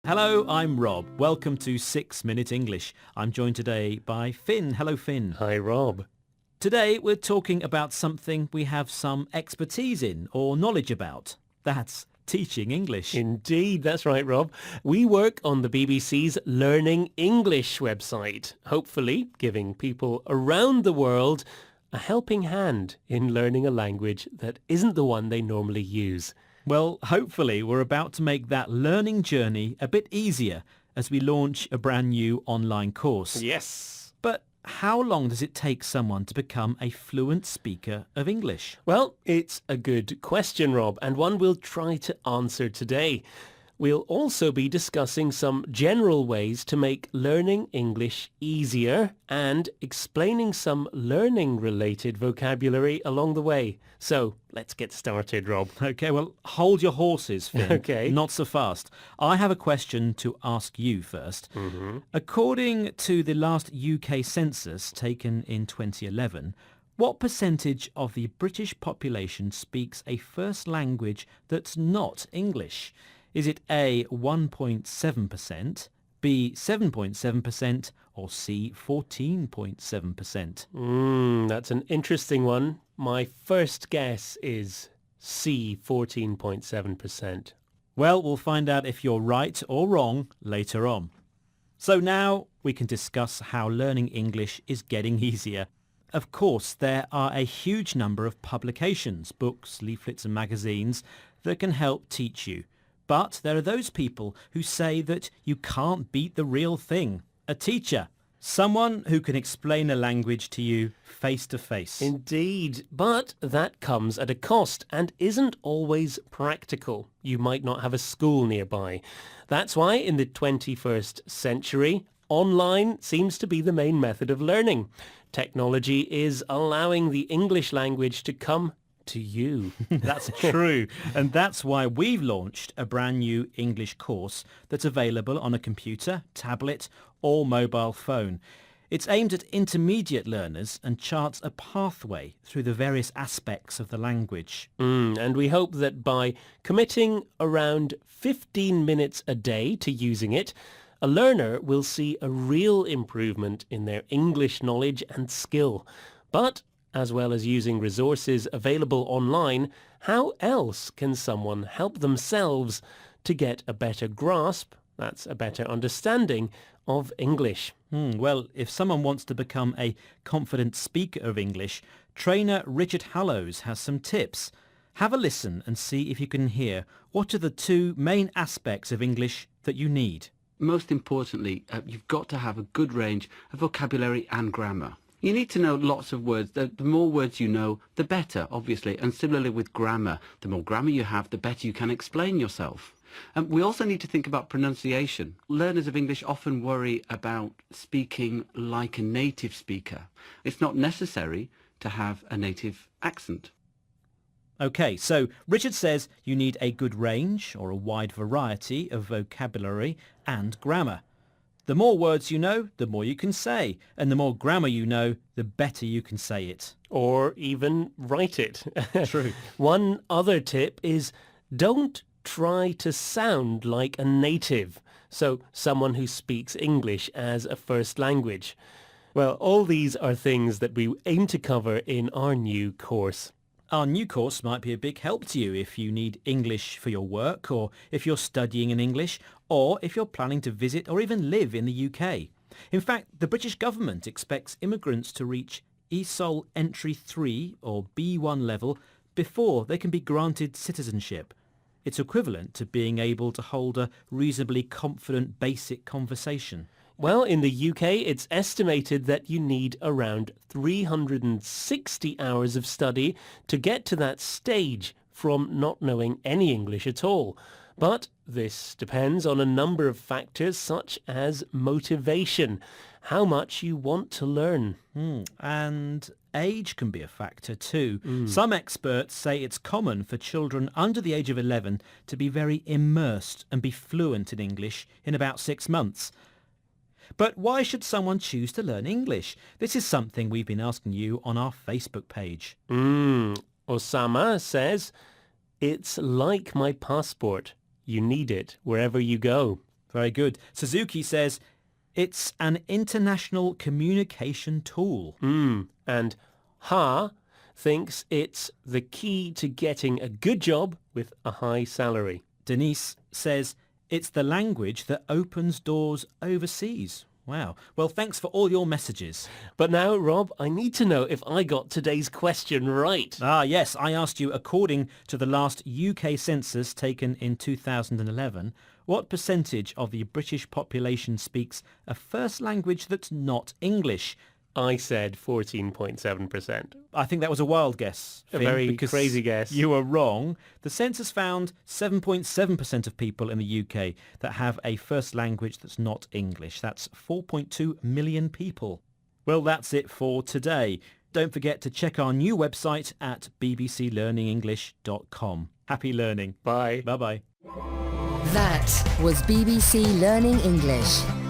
Hello, I'm Rob. Welcome to 6 Minute English. I'm joined today by Finn. Hello, Finn. Hi, Rob. Today we're talking about something we have some expertise in or knowledge about. That's teaching English. Indeed, that's right, Rob. We work on the BBC's Learning English website, hopefully giving people around the world a helping hand in learning a language that isn't the one they normally use. Well, hopefully we're about to make that learning journey a bit easier as we launch a brand new online course. Yes. But how long does it take someone to become a fluent speaker of English? Well, it's a good question, Rob, and one we'll try to answer today. We'll also be discussing some general ways to make learning English easier and explaining some learning-related vocabulary along the way. So let's get started, Rob. Okay, well, hold your horses, Finn. Okay. Not so fast. I have a question to ask you first. According to the last UK census taken in 2011, what percentage of the British population speaks a first language that's not English? Is it A, 1.7%, B, 7.7%, or C, 14.7%? That's an interesting one. My first guess is C, 14.7%. Well, we'll find out if you're right or wrong later on. So now we can discuss how learning English is getting easier. Of course, there are a huge number of publications, books, leaflets and magazines that can help teach you. But there are those people who say that you can't beat the real thing, a teacher, someone who can explain a language to you face to face. Indeed, but that comes at a cost and isn't always practical. You might not have a school nearby. That's why in the 21st century, online seems to be the main method of learning. Technology is allowing the English language to come to you. That's true. And that's why we've launched a brand new English course that's available on a computer, tablet or mobile phone. It's aimed at intermediate learners and charts a pathway through the various aspects of the language. And we hope that by committing around 15 minutes a day to using it, a learner will see a real improvement in their English knowledge and skill. But as well as using resources available online, how else can someone help themselves to get a better grasp, that's a better understanding, of English? Well, if someone wants to become a confident speaker of English, trainer Richard Hallows has some tips. Have a listen and see if you can hear what are the two main aspects of English that you need. Most importantly, you've got to have a good range of vocabulary and grammar. You need to know lots of words. The more words you know, the better, obviously. And similarly with grammar, the more grammar you have, the better you can explain yourself. We also need to think about pronunciation. Learners of English often worry about speaking like a native speaker. It's not necessary to have a native accent. Okay, so Richard says you need a good range or a wide variety of vocabulary and grammar. The more words you know, the more you can say. And the more grammar you know, the better you can say it. Or even write it. True. One other tip is don't try to sound like a native, so someone who speaks English as a first language. Well, all these are things that we aim to cover in our new course. Our new course might be a big help to you if you need English for your work, or if you're studying in English, or if you're planning to visit or even live in the UK. In fact, the British government expects immigrants to reach ESOL Entry 3 or B1 level before they can be granted citizenship. It's equivalent to being able to hold a reasonably confident basic conversation. Well, in the UK, it's estimated that you need around 360 hours of study to get to that stage from not knowing any English at all. But this depends on a number of factors such as motivation, how much you want to learn. And age can be a factor too. Some experts say it's common for children under the age of 11 to be very immersed and be fluent in English in about 6 months. But why should someone choose to learn English? This is something we've been asking you on our Facebook page. Osama says, it's like my passport. You need it wherever you go. Very good. Suzuki says it's an international communication tool. And Ha thinks it's the key to getting a good job with a high salary. Denise says it's the language that opens doors overseas. Wow. Well, thanks for all your messages. But now, Rob, I need to know if I got today's question right. Yes, I asked you, according to the last UK census taken in 2011, what percentage of the British population speaks a first language that's not English? I said 14.7%. I think that was a wild guess, A Finn, very because crazy guess. You were wrong. The census found 7.7% of people in the UK that have a first language that's not English. That's 4.2 million people. Well, that's it for today. Don't forget to check our new website at bbclearningenglish.com. Happy learning. Bye. Bye-bye. That was BBC Learning English.